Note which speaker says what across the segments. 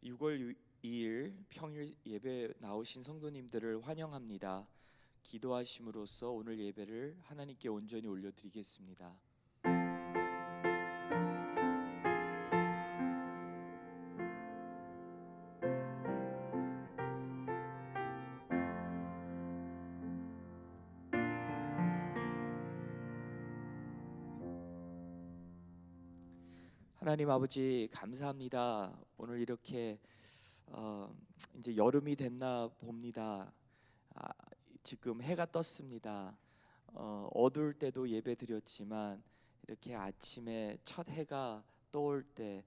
Speaker 1: 6월 2일 평일 예배 나오신 성도님들을 환영합니다. 기도하심으로써 오늘 예배를 하나님께 온전히 올려드리겠습니다. 하나님 아버지 감사합니다. 오늘 이렇게 이제 여름이 됐나 봅니다. 지금 해가 떴습니다. 어두울 때도 예배 드렸지만 이렇게 아침에 첫 해가 떠올 때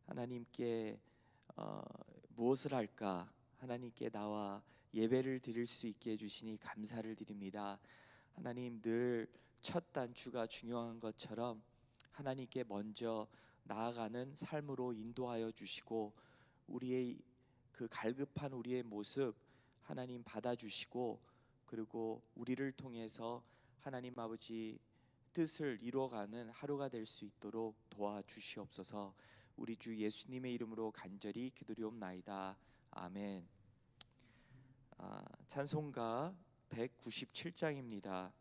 Speaker 1: 하나님께 무엇을 할까? 하나님께 나와 예배를 드릴 수 있게 해주시니 감사를 드립니다. 하나님, 늘 첫 단추가 중요한 것처럼 하나님께 먼저 나아가는 삶으로 인도하여 주시고, 우리의 그 갈급한 우리의 모습 하나님 받아주시고, 그리고 우리를 통해서 하나님 아버지 뜻을 이루어가는 하루가 될 수 있도록 도와주시옵소서. 우리 주 예수님의 이름으로 간절히 기도리옵나이다. 아멘. 찬송가 197장입니다.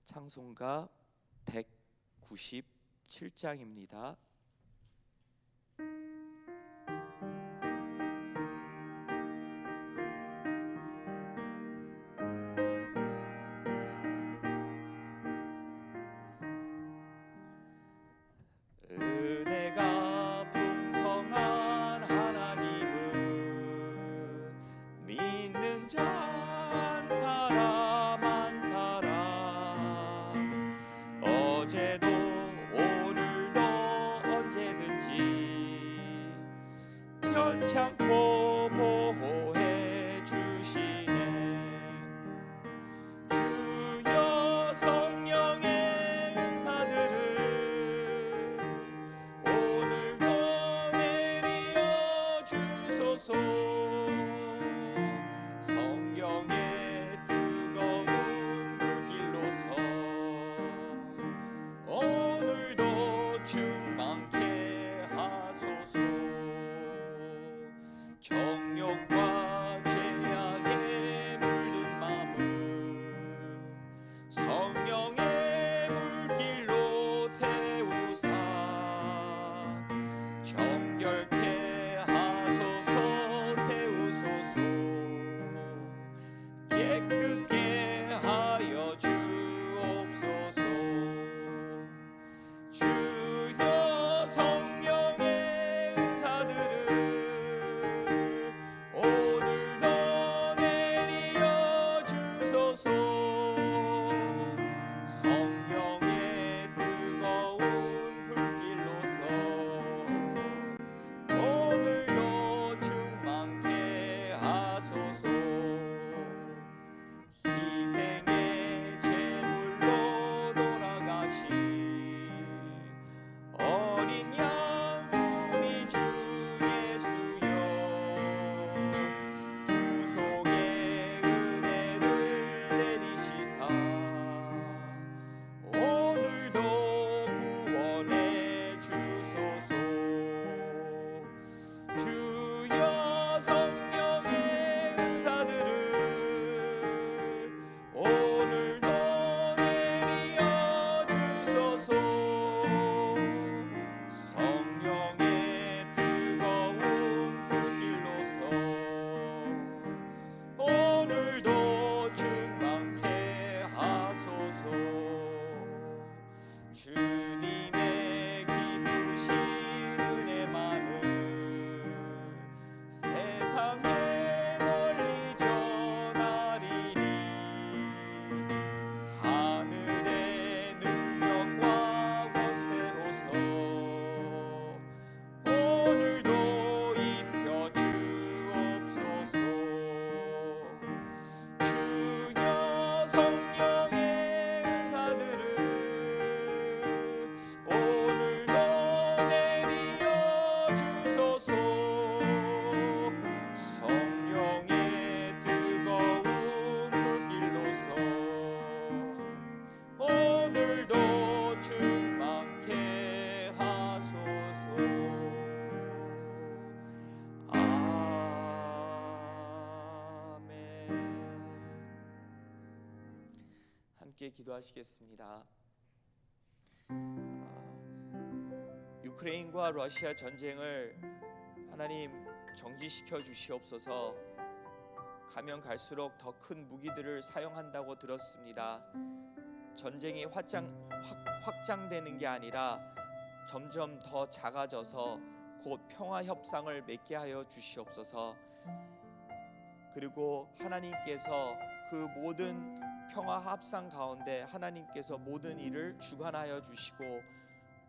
Speaker 1: 찬송가 197장입니다. 은혜가 풍성한 하나님은 믿는 자 한 사람 한 사람, 어제도 오늘도 언제든지 변치 않고 보호해 주시네. 주여 성령의 은사들을 오늘도 내리어 주소서. 성령의 뜨거운 불길로서 오늘도 충만케 하소서. 정욕과 죄악에 물든 마음을 성령의 불길로 태우사 정결케 하소서. 태우소서. 깨끗게 하여 주옵소서. 주여 성령의 은사들을 오늘도 내리어 주소서. 성령의 뜨거운 불길로서 오늘도 충만케 하소서. 희생의 제물로 돌아가신 어린 양 우리 주 예수여, 구속의 은혜를 내리시사 오늘도 구원해 주소서. 주여 성령의 은사들을 오늘도 내리어 주소서. 성령의 뜨거운 불길로서 오늘도 충만케 하소서. 주님의 기쁘신 은혜 많은 세상에 널리 전하리니 하늘의 능력과 권세로서 오늘도 입혀 주옵소서. 주여 성령의 은사들을 함께 기도하시겠습니다. 유크레인과 러시아 전쟁을 하나님 정지시켜 주시옵소서. 가면 갈수록 더 큰 무기들을 사용한다고 들었습니다. 전쟁이 확장되는 게 아니라 점점 더 작아져서 곧 평화 협상을 맺게 하여 주시옵소서. 그리고 하나님께서 그 모든 평화 합상 가운데 하나님께서 모든 일을 주관하여 주시고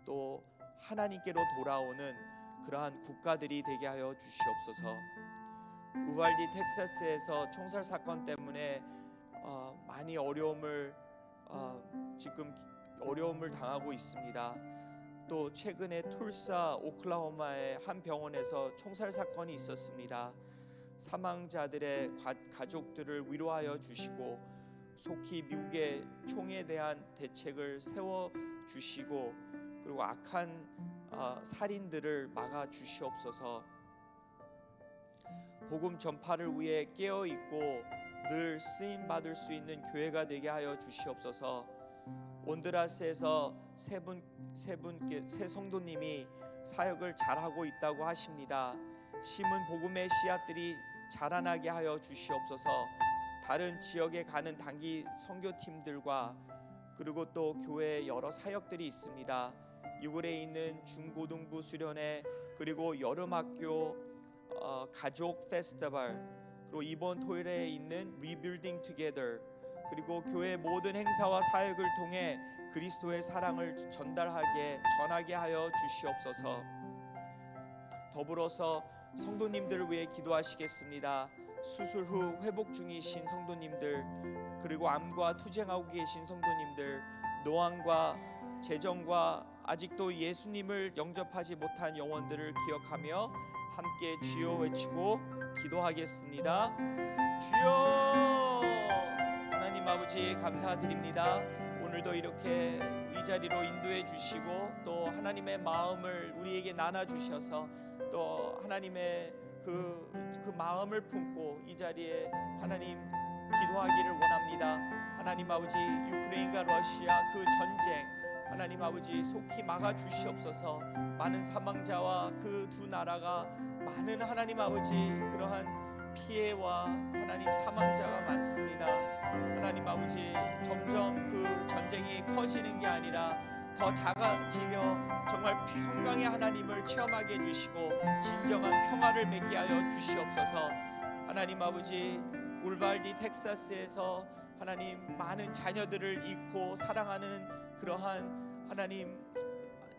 Speaker 1: 또 하나님께로 돌아오는 그러한 국가들이 되게 하여 주시옵소서. 우발디 텍사스에서 총살 사건 때문에 많이 지금 어려움을 당하고 있습니다. 또 최근에 툴사 오클라호마의 한 병원에서 총살 사건이 있었습니다. 사망자들의 가족들을 위로하여 주시고 속히 미국의 총에 대한 대책을 세워 주시고 그리고 악한 살인들을 막아 주시옵소서. 복음 전파를 위해 깨어 있고 늘 쓰임 받을 수 있는 교회가 되게 하여 주시옵소서. 온두라스에서 세 성도님이 사역을 잘하고 있다고 하십니다. 심은 복음의 씨앗들이 자라나게 하여 주시옵소서. 다른 지역에 가는 단기 선교팀들과 그리고 또 교회에 여러 사역들이 있습니다. 6월에 있는 중고등부 수련회 그리고 여름학교 가족 페스티벌 그리고 이번 토요일에 있는 리빌딩 투게더 그리고 교회 모든 행사와 사역을 통해 그리스도의 사랑을 전하게 하여 주시옵소서. 더불어서 성도님들을 위해 기도하시겠습니다. 수술 후 회복 중이신 성도님들 그리고 암과 투쟁하고 계신 성도님들 노안과 재정과 아직도 예수님을 영접하지 못한 영혼들을 기억하며 함께 주여 외치고 기도하겠습니다. 주여. 하나님 아버지 감사드립니다. 오늘도 이렇게 이 자리로 인도해 주시고 또 하나님의 마음을 우리에게 나눠 주셔서 또 하나님의 그 마음을 품고 이 자리에 하나님 기도하기를 원합니다. 하나님 아버지 유크레인과 러시아 그 전쟁 하나님 아버지 속히 막아 주시옵소서. 많은 사망자와 그 두 나라가 많은 하나님 아버지 그러한 피해와 하나님 사망자가 많습니다. 하나님 아버지 점점 그 전쟁이 커지는 게 아니라 더 작아지며 정말 평강의 하나님을 체험하게 해주시고 진정한 평화를 맺게 하여 주시옵소서. 하나님 아버지 울발디 텍사스에서 하나님 많은 자녀들을 잃고 사랑하는 그러한 하나님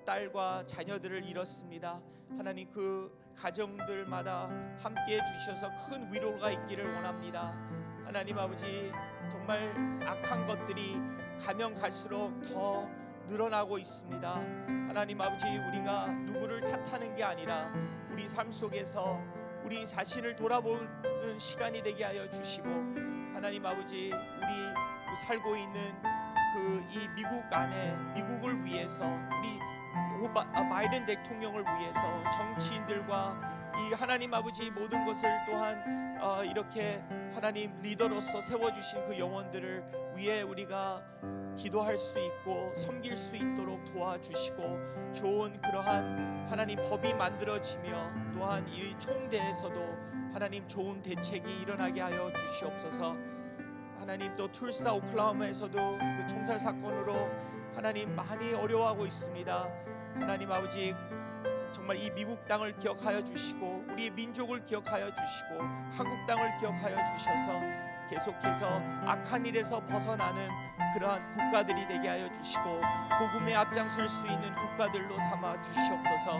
Speaker 1: 딸과 자녀들을 잃었습니다. 하나님 그 가정들마다 함께해 주셔서 큰 위로가 있기를 원합니다. 하나님 아버지 정말 악한 것들이 가면 갈수록 더 늘어나고 있습니다. 하나님 아버지 우리가 누구를 탓하는 게 아니라 우리 삶 속에서 우리 자신을 돌아보는 시간이 되게 하여 주시고 하나님 아버지 우리 살고 있는 그 이 미국 안에 미국을 위해서 우리 바이든 대통령을 위해서 정치인들과 이 하나님 아버지 모든 것을 또한 이렇게 하나님 리더로서 세워주신 그 영혼들을 위해 우리가 기도할 수 있고 섬길 수 있도록 도와주시고 좋은 그러한 하나님 법이 만들어지며 또한 이 총대에서도 하나님 좋은 대책이 일어나게 하여 주시옵소서. 하나님 또 툴사 오클라호마에서도 그 총살 사건으로 하나님 많이 어려워하고 있습니다. 하나님 아버지 정말 이 미국 땅을 기억하여 주시고 우리의 민족을 기억하여 주시고 한국 땅을 기억하여 주셔서 계속해서 악한 일에서 벗어나는 그러한 국가들이 되게 하여 주시고 복음에 앞장설 수 있는 국가들로 삼아 주시옵소서.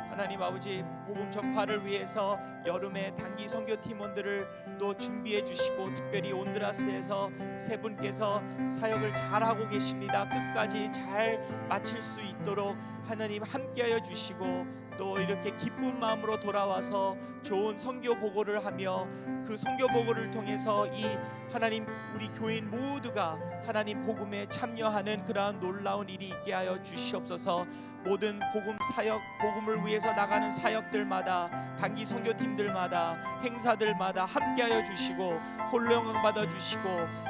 Speaker 1: 하나님 아버지 복음 전파를 위해서 여름에 단기 선교 팀원들을 또 준비해 주시고 특별히 온두라스에서 세 분께서 사역을 잘하고 계십니다. 끝까지 잘 마칠 수 있도록 하나님 함께하여 주시고 또 이렇게 기쁜 마음으로 돌아와서 좋은 선교 보고를 하며 그 선교 보고를 통해서 이 하나님 우리 교인 모두가 하나님 복음에 참여하는 그러한 놀라운 일이 있게 하여 주시옵소서. 모든 복음 사역, 복음을 위해서 나가는 사역들마다, 단기 선교팀들마다, 행사들마다 함께하여 주시고 홀로 영광 받아 주시고,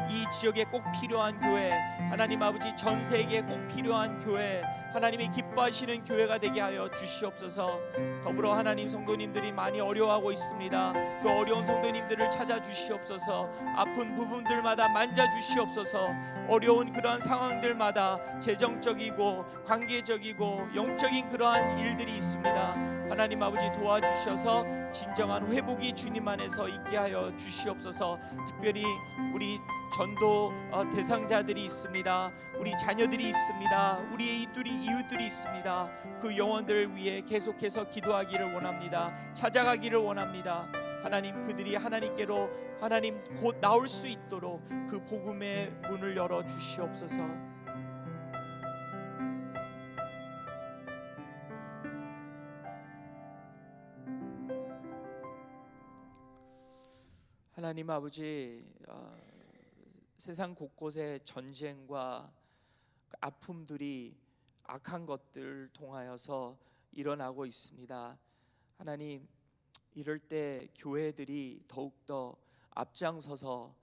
Speaker 1: 이 지역에 꼭 필요한 교회, 하나님 아버지 전 세계에 꼭 필요한 교회, 하나님이 기뻐하시는 교회가 되게 하여 주시옵소서. 더불어 하나님, 성도님들이 많이 어려워하고 있습니다. 그 어려운 성도님들을 찾아 주시옵소서. 아픈 부분들마다 만져 주시옵소서. 어려운 그러한 상황들마다 재정적이고 관계적이고 영적인 그러한 일들이 있습니다. 하나님 아버지 도와주셔서 진정한 회복이 주님 안에서 있게 하여 주시옵소서. 특별히 우리 전도 대상자들이 있습니다. 우리 자녀들이 있습니다. 우리의 이웃들이 있습니다. 그 영혼들을 위해 계속해서 기도하기를 원합니다. 찾아가기를 원합니다. 하나님, 그들이 하나님께로 하나님 곧 나올 수 있도록 그 복음의 문을 열어 주시옵소서. 하나님 아버지, 세상 곳곳에 전쟁과 아픔들이 악한 것들 통하여서 일어나고 있습니다. 하나님, 이럴 때 교회들이 더욱더 앞장서서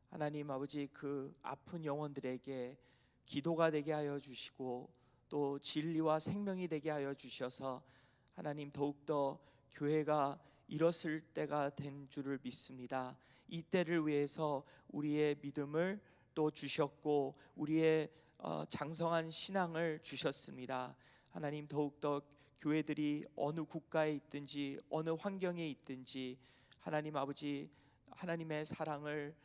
Speaker 1: 하나님 아버지 그 아픈 영혼들에게 기도가 되게 하여 주시고 또 진리와 생명이 되게 하여 주셔서 하나님 더욱더 교회가 일었을 때가 된 줄을 믿습니다. 이 때를 위해서 우리의 믿음을 또 주셨고 우리의 장성한 신앙을 주셨습니다. 하나님, 더욱더 교회들이 어느 국가에 있든지 어느 환경에 있든지 하나님 아버지 하나님의 사랑을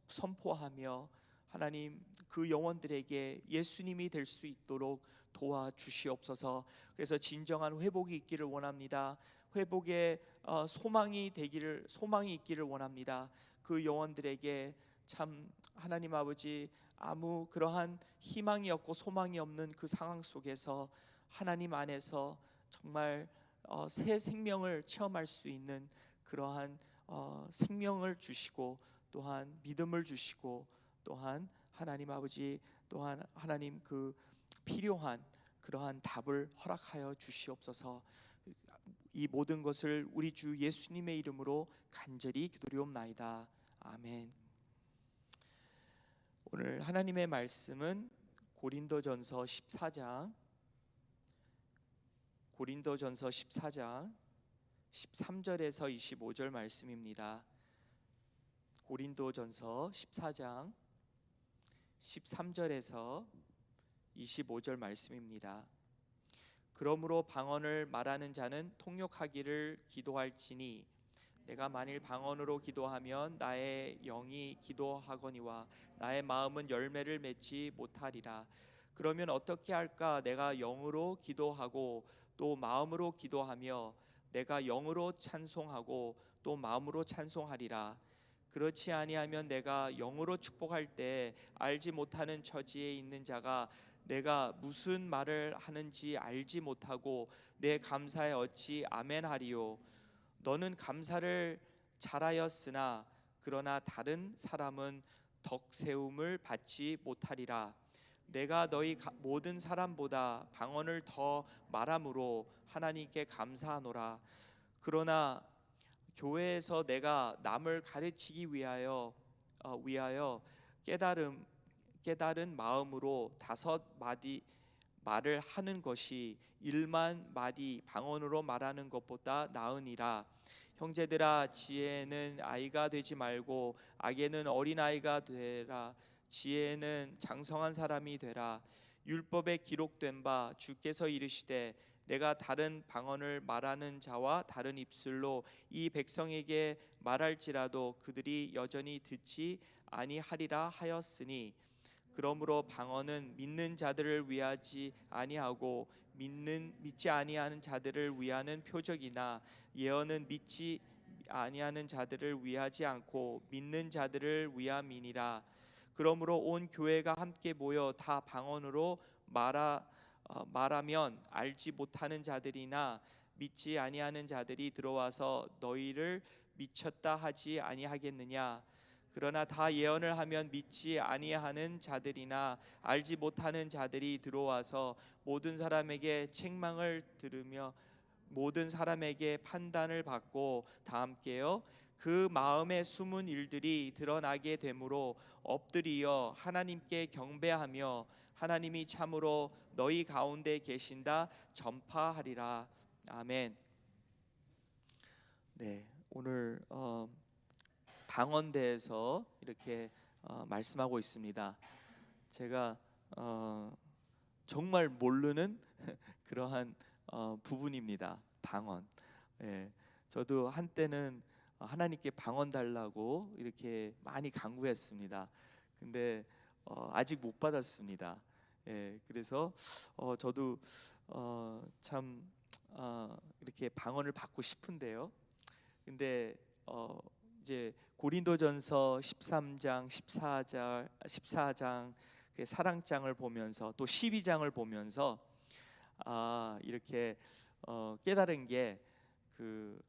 Speaker 1: 선포하며 하나님 그 영혼들에게 예수님이 될 수 있도록 도와주시옵소서. 그래서 진정한 회복이 있기를 원합니다. 회복의 소망이 있기를 원합니다. 그 영혼들에게 참 하나님 아버지 아무 그러한 희망이 없고 소망이 없는 그 상황 속에서 하나님 안에서 정말 새 생명을 체험할 수 있는 그러한 생명을 주시고 또한 믿음을 주시고 또한 하나님 아버지 또한 하나님 그 필요한 그러한 답을 허락하여 주시옵소서. 이 모든 것을 우리 주 예수님의 이름으로 간절히 기도리옵나이다. 아멘. 오늘 하나님의 말씀은 고린도전서 14장 13절에서 25절 말씀입니다. 고린도전서 14장 13절에서 25절 말씀입니다. 그러므로 방언을 말하는 자는 통역하기를 기도할지니 내가 만일 방언으로 기도하면 나의 영이 기도하거니와 나의 마음은 열매를 맺지 못하리라. 그러면 어떻게 할까? 내가 영으로 기도하고 또 마음으로 기도하며 내가 영으로 찬송하고 또 마음으로 찬송하리라. 그렇지 아니하면 내가 영으로 축복할 때 알지 못하는 처지에 있는 자가 내가 무슨 말을 하는지 알지 못하고 내 감사에 어찌 아멘하리요. 너는 감사를 잘하였으나 그러나 다른 사람은 덕세움을 받지 못하리라. 내가 너희 모든 사람보다 방언을 더 말함으로 하나님께 감사하노라. 그러나 교회에서 내가 남을 가르치기 위하여 깨달은 마음으로 5마디 말을 하는 것이 1,000,000마디 방언으로 말하는 것보다 나으니라. 형제들아, 지혜는 아이가 되지 말고 악에는 어린아이가 되라. 지혜는 장성한 사람이 되라. 율법에 기록된 바 주께서 이르시되 내가 다른 방언을 말하는 자와 다른 입술로 이 백성에게 말할지라도 그들이 여전히 듣지 아니하리라 하였으니, 그러므로 방언은 믿는 자들을 위하지 아니하고 믿지 아니하는 자들을 위하는 표적이나 예언은 믿지 아니하는 자들을 위하지 않고 믿는 자들을 위함이니라. 그러므로 온 교회가 함께 모여 다 방언으로 말하면 알지 못하는 자들이나 믿지 아니하는 자들이 들어와서 너희를 미쳤다 하지 아니하겠느냐. 그러나 다 예언을 하면 믿지 아니하는 자들이나 알지 못하는 자들이 들어와서 모든 사람에게 책망을 들으며 모든 사람에게 판단을 받고 다 함께요 그 마음의 숨은 일들이 드러나게 되므로 엎드리어 하나님께 경배하며 하나님이 참으로 너희 가운데 계신다 전파하리라. 아멘. 네, 오늘 방언대에서 이렇게 말씀하고 있습니다. 제가 정말 모르는 그러한 부분입니다. 방언. 예, 저도 한때는 하나님께 방언 달라고 이렇게 많이 간구했습니다. 근데 아직 못 받았습니다. 예, 그래서 저도 참 이렇게 방언을 받고 싶은데요. 근데 이제 고린도전서 13장, 14장 그 사랑장을 보면서 또 12장을 보면서 이렇게 깨달은 게 그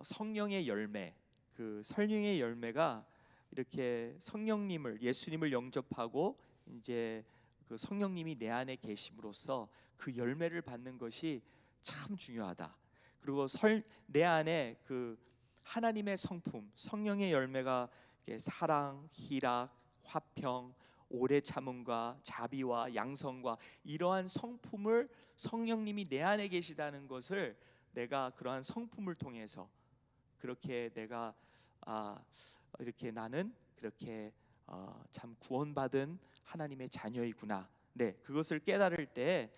Speaker 1: 성령의 열매, 그 설령의 열매가 이렇게 성령님을 예수님을 영접하고 이제 그 성령님이 내 안에 계심으로써 그 열매를 받는 것이 참 중요하다. 그리고 내 안에 그 하나님의 성품, 성령의 열매가 사랑, 희락, 화평, 오래 참음과 자비와 양성과 이러한 성품을 성령님이 내 안에 계시다는 것을 내가 그러한 성품을 통해서 그렇게 내가 이렇게 나는 그렇게 참 구원받은 하나님의 자녀이구나. 네, 그것을 깨달을 때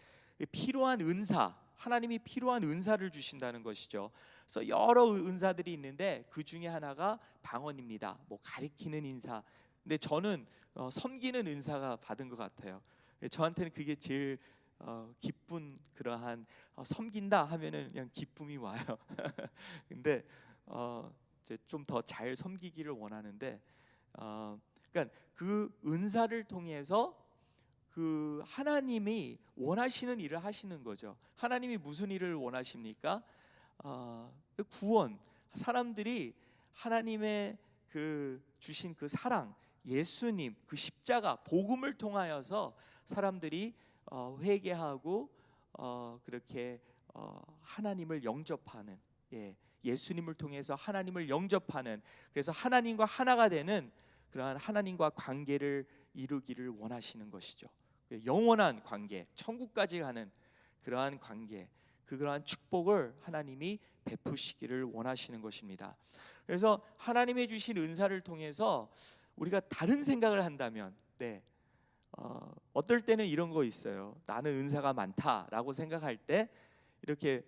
Speaker 1: 필요한 은사, 하나님이 필요한 은사를 주신다는 것이죠. 그래서 여러 은사들이 있는데 그 중에 하나가 방언입니다. 뭐 가리키는 은사. 근데 저는 섬기는 은사가 받은 것 같아요. 저한테는 그게 제일 기쁜 그러한 섬긴다 하면은 그냥 기쁨이 와요. 근데 좀 더 잘 섬기기를 원하는데 그러니까 그 은사를 통해서 그 하나님이 원하시는 일을 하시는 거죠. 하나님이 무슨 일을 원하십니까? 구원. 사람들이 하나님의 그 주신 그 사랑, 예수님 그 십자가 복음을 통하여서 사람들이 회개하고 그렇게 하나님을 영접하는, 예수님을 통해서 하나님을 영접하는, 그래서 하나님과 하나가 되는 그러한 하나님과 관계를 이루기를 원하시는 것이죠. 영원한 관계, 천국까지 가는 그러한 관계, 그러한 축복을 하나님이 베푸시기를 원하시는 것입니다. 그래서 하나님의 주신 은사를 통해서 우리가 다른 생각을 한다면, 어떨 때는 이런 거 있어요. 나는 은사가 많다라고 생각할 때 이렇게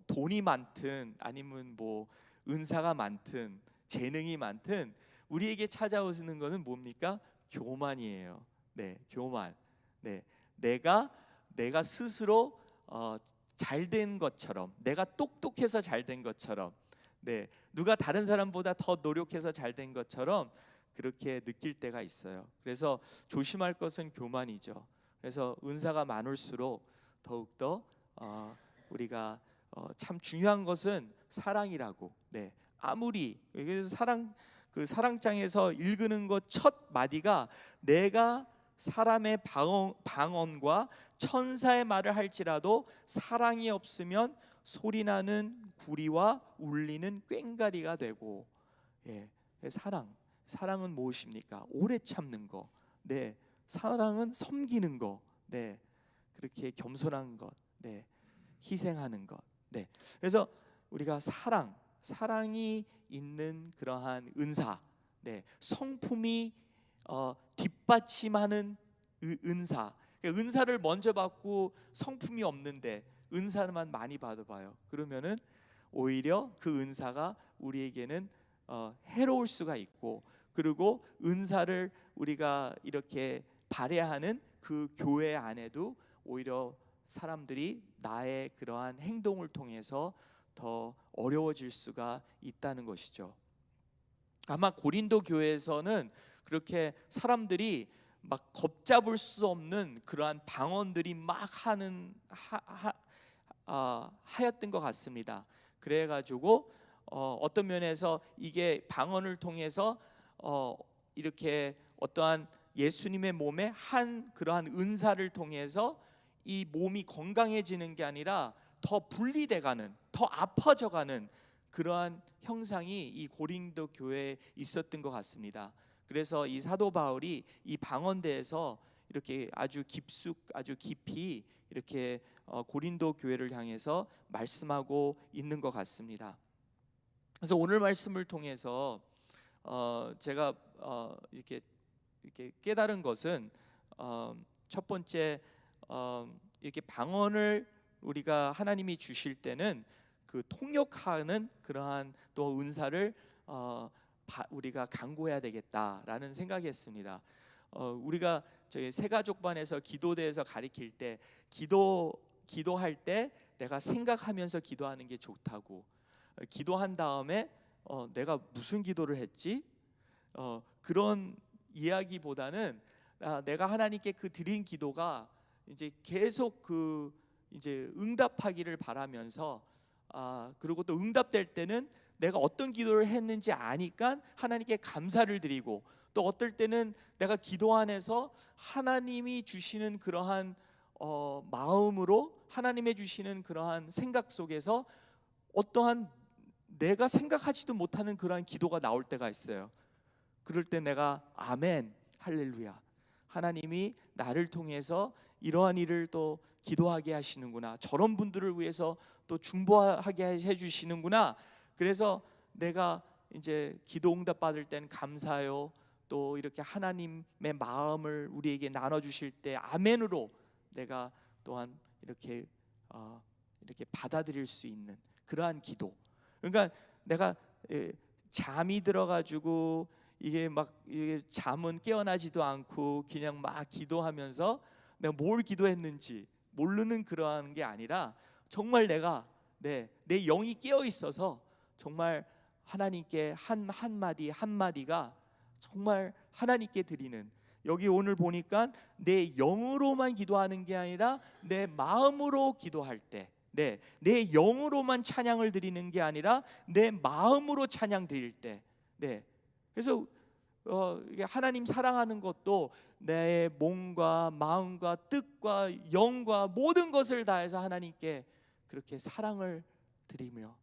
Speaker 1: 돈이 많든 아니면 뭐 은사가 많든 재능이 많든 우리에게 찾아오는 것은 뭡니까? 교만이에요. 교만. 내가 스스로 잘된 것처럼, 내가 똑똑해서 잘된 것처럼, 누가 다른 사람보다 더 노력해서 잘된 것처럼 그렇게 느낄 때가 있어요. 그래서 조심할 것은 교만이죠. 그래서 은사가 많을수록 더욱더 우리가 참 중요한 것은 사랑이라고. 아무리 그래서 그 사랑장에서 읽는 것 첫 마디가 내가 사람의 방언과 천사의 말을 할지라도 사랑이 없으면 소리나는 구리와 울리는 꽹과리가 되고. 사랑은 무엇입니까? 오래 참는 거. 사랑은 섬기는 거. 그렇게 겸손한 것. 희생하는 것. 그래서 우리가 사랑이 있는 그러한 은사, 성품이 뒷받침하는 은사. 은사를 먼저 받고 성품이 없는데 은사만 많이 받아봐요. 그러면은 오히려 그 은사가 우리에게는 해로울 수가 있고, 그리고 은사를 우리가 이렇게 발휘하는 그 교회 안에도 오히려 사람들이 나의 그러한 행동을 통해서 더 어려워질 수가 있다는 것이죠. 아마 고린도 교회에서는 그렇게 사람들이 막 걷잡을 수 없는 그러한 방언들이 막 하였던 것 같습니다. 그래가지고 어떤 면에서 이게 방언을 통해서 이렇게 어떠한 예수님의 몸에 한 그러한 은사를 통해서 이 몸이 건강해지는 게 아니라 더 분리돼가는, 더 아파져가는 그러한 형상이 이 고린도 교회에 있었던 것 같습니다. 그래서 이 사도 바울이 이 방언대에서 이렇게 아주 깊이 이렇게 고린도 교회를 향해서 말씀하고 있는 것 같습니다. 그래서 오늘 말씀을 통해서 제가 이렇게 깨달은 것은 첫 번째, 이렇게 방언을 우리가 하나님이 주실 때는 그 통역하는 그러한 또 은사를 우리가 강구해야 되겠다라는 생각이었습니다. 우리가 저희 새가족반에서 기도대에서 가르칠 때 기도할 때 내가 생각하면서 기도하는 게 좋다고, 기도한 다음에 내가 무슨 기도를 했지? 그런 이야기보다는 내가 하나님께 그 드린 기도가 이제 계속 이제 응답하기를 바라면서, 그리고 또 응답될 때는 내가 어떤 기도를 했는지 아니까 하나님께 감사를 드리고, 또 어떨 때는 내가 기도 안에서 하나님이 주시는 그러한 마음으로, 하나님의 주시는 그러한 생각 속에서 어떠한 내가 생각하지도 못하는 그러한 기도가 나올 때가 있어요. 그럴 때 내가 아멘, 할렐루야, 하나님이 나를 통해서 이러한 일을 또 기도하게 하시는구나, 저런 분들을 위해서 또 중보하게 해주시는구나. 그래서 내가 이제 기도 응답 받을 땐 감사요, 또 이렇게 하나님의 마음을 우리에게 나눠주실 때 아멘으로 내가 또한 이렇게 받아들일 수 있는 그러한 기도. 그러니까 내가 잠이 들어가지고 이게 잠은 깨어나지도 않고 그냥 막 기도하면서 내가 뭘 기도했는지 모르는 그러한 게 아니라, 정말 내가 내 영이 깨어 있어서 정말 하나님께 한 마디 한 마디가 정말 하나님께 드리는, 여기 오늘 보니까 내 영으로만 기도하는 게 아니라 내 마음으로 기도할 때, 내 영으로만 찬양을 드리는 게 아니라 내 마음으로 찬양 드릴 때, 그래서 이게 하나님 사랑하는 것도 내 몸과 마음과 뜻과 영과 모든 것을 다해서 하나님께 그렇게 사랑을 드리며,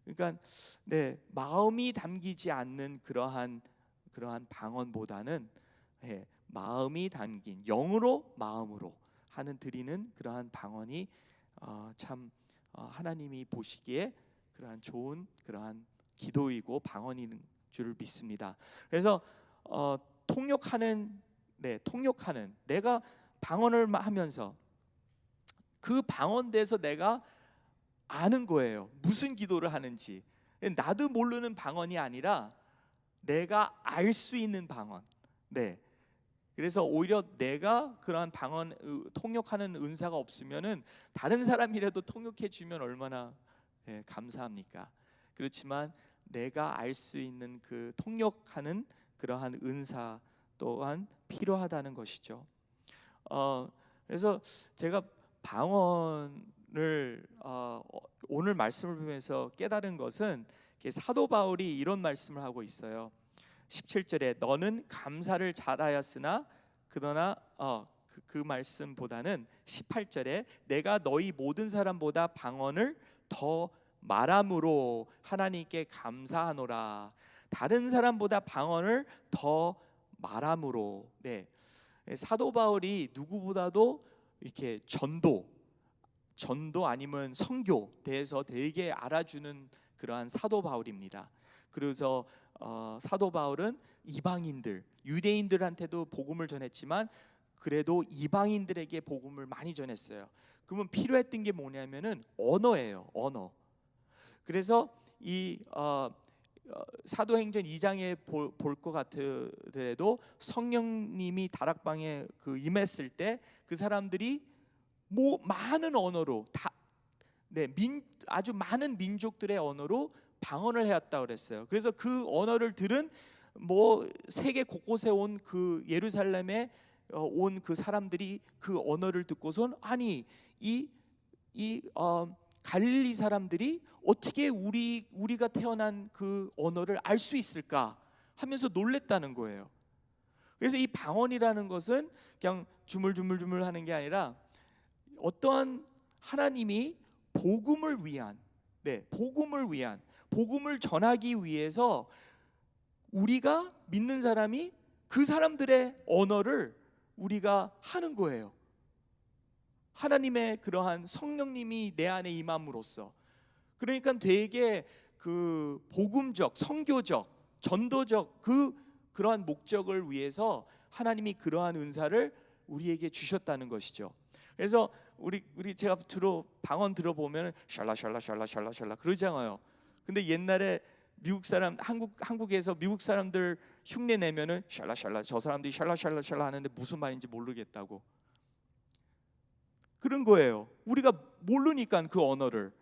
Speaker 1: 그러니까 마음이 담기지 않는 그러한 방언보다는 마음이 담긴 영으로 마음으로 드리는 그러한 방언이 참 하나님이 보시기에 그러한 좋은 그러한 기도이고 방언인 줄 믿습니다. 그래서 통역하는 내가 방언을 하면서 그 방언대에서 내가 아는 거예요. 무슨 기도를 하는지. 나도 모르는 방언이 아니라 내가 알 수 있는 방언. 그래서 오히려 내가 그러한 방언 통역하는 은사가 없으면은 다른 사람이라도 통역해 주면 얼마나 감사합니까? 그렇지만 내가 알 수 있는 그 통역하는 그러한 은사 또한 필요하다는 것이죠. 그래서 제가 방언을 오늘 말씀을 보면서 깨달은 것은, 사도 바울이 이런 말씀을 하고 있어요. 17절에 너는 감사를 잘하였으나 그러나 그 말씀보다는 18절에 내가 너희 모든 사람보다 방언을 더 말함으로 하나님께 감사하노라. 다른 사람보다 방언을 더 말함으로. 사도 바울이 누구보다도 이렇게 전도 아니면 선교 대해서 되게 알아주는 그러한 사도 바울입니다. 그래서 사도 바울은 이방인들, 유대인들한테도 복음을 전했지만 그래도 이방인들에게 복음을 많이 전했어요. 그러면 필요했던 게 뭐냐면은 언어예요. 언어. 그래서 이 사도행전 2장에 볼 것 같더라도 성령님이 다락방에 임했을 때 그 사람들이 많은 언어로 아주 많은 민족들의 언어로 방언을 해왔다고 그랬어요. 그래서 그 언어를 들은 세계 곳곳에 온 그 예루살렘에 온 그 사람들이 그 언어를 듣고선 아니 이 갈릴리 사람들이 어떻게 우리가 태어난 그 언어를 알 수 있을까? 하면서 놀랬다는 거예요. 그래서 이 방언이라는 것은 그냥 주물주물 하는 게 아니라 어떠한 하나님이 복음을 위한, 복음을 전하기 위해서 우리가 믿는 사람이 그 사람들의 언어를 우리가 하는 거예요. 하나님의 그러한 성령님이 내 안에 임함으로써. 그러니까 되게 그 복음적, 선교적, 전도적 그러한 목적을 위해서 하나님이 그러한 은사를 우리에게 주셨다는 것이죠. 그래서 우리 제가 주로 방언 들어보면 샬라 그러잖아요. 근데 옛날에 미국 사람 한국에서 미국 사람들 흉내 내면은 샬라 저 사람들이 샬라 하는데 무슨 말인지 모르겠다고 그런 거예요. 우리가 모르니까 그 언어를.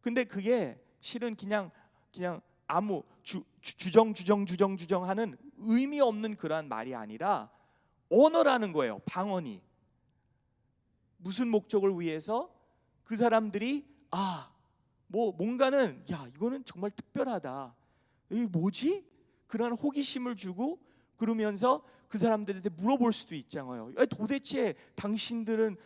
Speaker 1: 근데 그게 실은 그냥 아무 주정 하는 의미 없는 그러한 말이 아니라 언어라는 거예요. 방언이 무슨 목적을 위해서 그 사람들이 뭔가는 이거는 정말 특별하다. 이게 뭐지? 그런 호기심을 주고 그러면서 그 사람들한테 물어볼 수도 있잖아요. 도대체 당신들은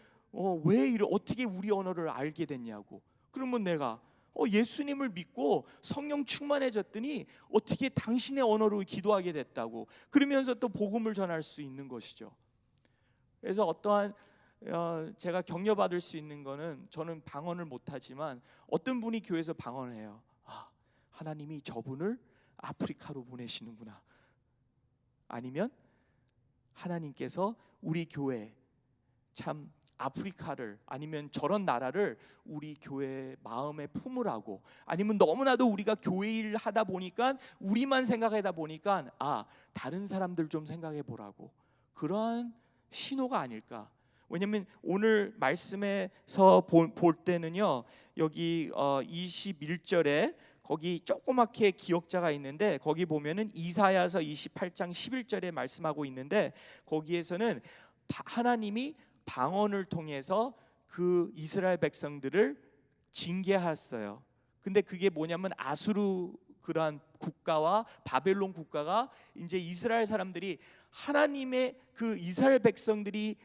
Speaker 1: 어떻게 우리 언어를 알게 됐냐고. 그러면 내가 예수님을 믿고 성령 충만해졌더니 어떻게 당신의 언어로 기도하게 됐다고. 그러면서 또 복음을 전할 수 있는 것이죠. 그래서 어떠한 제가 격려받을 수 있는 거는 저는 방언을 못하지만 어떤 분이 교회에서 방언을 해요. 하나님이 저분을 아프리카로 보내시는구나. 아니면 하나님께서 우리 교회 참 아프리카를 아니면 저런 나라를 우리 교회 마음에 품으라고. 아니면 너무나도 우리가 교회 일 하다 보니까 우리만 생각하다 보니까 다른 사람들 좀 생각해 보라고. 그러한 신호가 아닐까. 왜냐하면 오늘 말씀에서 볼 때는요, 여기 21절에 거기 조그맣게 기억자가 있는데 거기 보면은 이사야서 28장 11절에 말씀하고 있는데 거기에서는 하나님이 방언을 통해서 그 이스라엘 백성들을 징계했어요. 근데 그게 뭐냐면 아수르 그러한 국가와 바벨론 국가가 이제 이스라엘 사람들이 하나님의 그 이스라엘 백성들이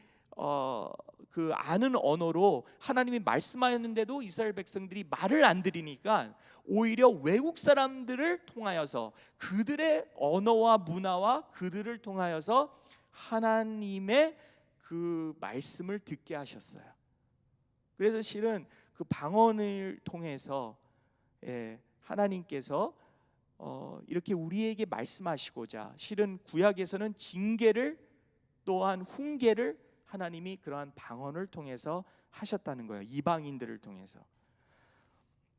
Speaker 1: 그 아는 언어로 하나님이 말씀하였는데도 이스라엘 백성들이 말을 안 들으니까 오히려 외국 사람들을 통하여서 그들의 언어와 문화와 그들을 통하여서 하나님의 그 말씀을 듣게 하셨어요. 그래서 실은 그 방언을 통해서 하나님께서 이렇게 우리에게 말씀하시고자 실은 구약에서는 징계를 또한 훈계를 하나님이 그러한 방언을 통해서 하셨다는 거예요. 이방인들을 통해서.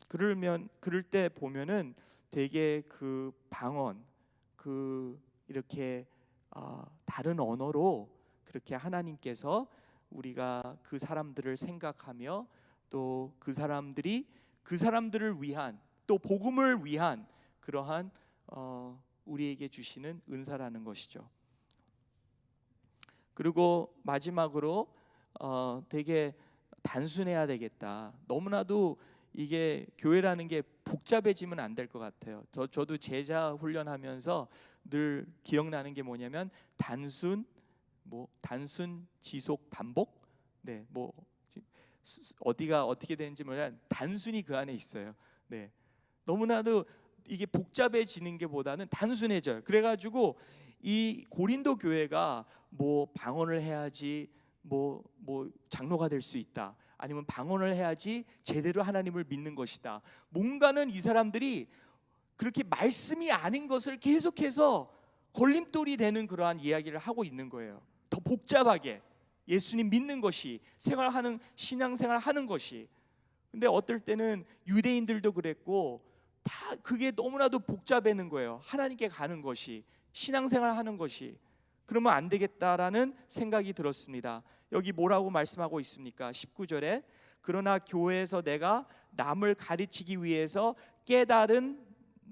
Speaker 1: 그럴 때 보면은 되게 그 방언 이렇게 다른 언어로 그렇게 하나님께서 우리가 그 사람들을 생각하며 또 그 사람들을 위한 또 복음을 위한 그러한 우리에게 주시는 은사라는 것이죠. 그리고 마지막으로 되게 단순해야 되겠다. 너무나도 이게 교회라는 게 복잡해지면 안 될 것 같아요. 저도 제자 훈련하면서 늘 기억나는 게 뭐냐면 단순 지속 반복. 어디가 어떻게 되는지 몰라. 단순히 그 안에 있어요. 너무나도 이게 복잡해지는 게 보다는 단순해져요. 그래가지고 이 고린도 교회가 방언을 해야지 장로가 될 수 있다. 아니면 방언을 해야지 제대로 하나님을 믿는 것이다. 뭔가는 이 사람들이 그렇게 말씀이 아닌 것을 계속해서 걸림돌이 되는 그러한 이야기를 하고 있는 거예요. 더 복잡하게 예수님 믿는 것이 신앙생활 하는 것이. 근데 어떨 때는 유대인들도 그랬고 다 그게 너무나도 복잡해는 거예요. 하나님께 가는 것이, 신앙생활 하는 것이. 그러면 안 되겠다라는 생각이 들었습니다. 여기 뭐라고 말씀하고 있습니까? 19절에 그러나 교회에서 내가 남을 가르치기 위해서 깨달은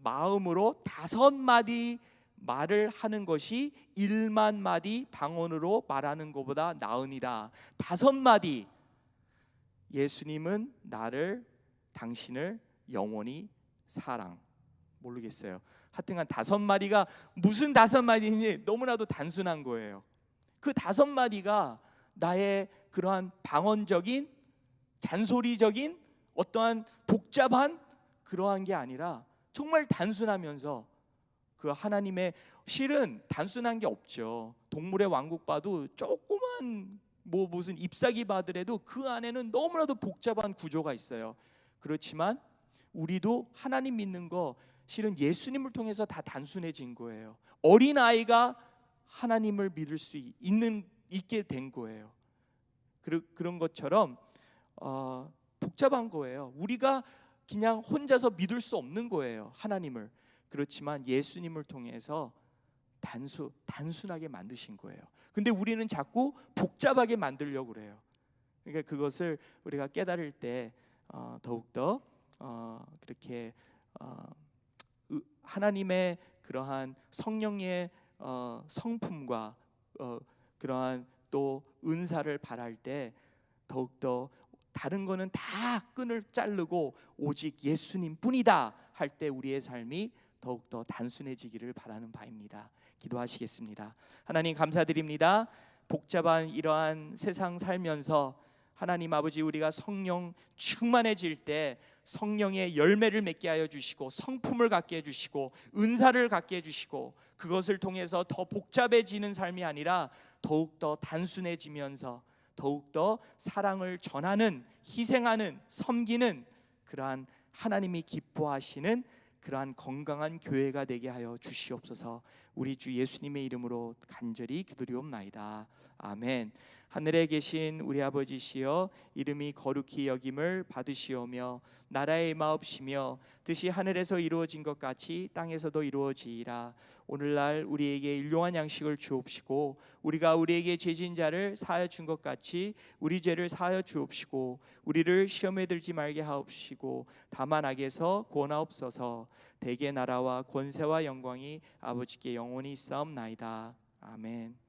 Speaker 1: 마음으로 5마디 말을 하는 것이 1만 마디 방언으로 말하는 것보다 나으니라. 5마디. 예수님은 당신을 영원히 모르겠어요.
Speaker 2: 하여튼간 5마리가 무슨 5마리인지 너무나도 단순한 거예요. 그 5마리가 나의 그러한 방언적인 잔소리적인 어떠한 복잡한 그러한 게 아니라 정말 단순하면서 그 하나님의, 실은 단순한 게 없죠. 동물의 왕국 봐도 조그만 무슨 잎사귀 봐더라도 그 안에는 너무나도 복잡한 구조가 있어요. 그렇지만 우리도 하나님 믿는 거 실은 예수님을 통해서 다 단순해진 거예요. 어린아이가 하나님을 믿을 수 있게 된 거예요. 그런 것처럼 복잡한 거예요. 우리가 그냥 혼자서 믿을 수 없는 거예요, 하나님을. 그렇지만 예수님을 통해서 단순하게 만드신 거예요. 근데 우리는 자꾸 복잡하게 만들려고 그래요. 그러니까 그것을 우리가 깨달을 때 더욱더 그렇게 하나님의 그러한 성령의 성품과 그러한 또 은사를 바랄 때 더욱더 다른 거는 다 끈을 자르고 오직 예수님 뿐이다 할 때 우리의 삶이 더욱더 단순해지기를 바라는 바입니다. 기도하시겠습니다. 하나님 감사드립니다. 복잡한 이러한 세상 살면서 하나님 아버지, 우리가 성령 충만해질 때 성령의 열매를 맺게 하여 주시고 성품을 갖게 해주시고 은사를 갖게 해주시고 그것을 통해서 더 복잡해지는 삶이 아니라 더욱더 단순해지면서 더욱더 사랑을 전하는, 희생하는, 섬기는 그러한 하나님이 기뻐하시는 그러한 건강한 교회가 되게 하여 주시옵소서. 우리 주 예수님의 이름으로 간절히 기도리옵나이다. 아멘. 하늘에 계신 우리 아버지시여, 이름이 거룩히 여김을 받으시오며 나라의 임하옵시며 뜻이 하늘에서 이루어진 것 같이 땅에서도 이루어지이라. 오늘날 우리에게 일용할 양식을 주옵시고 우리가 우리에게 죄진 자를 사하여 준 것 같이 우리 죄를 사하여 주옵시고 우리를 시험에 들지 말게 하옵시고 다만 악에서 구원하옵소서. 대개 나라와 권세와 영광이 아버지께 영원히 있사옵나이다. 아멘.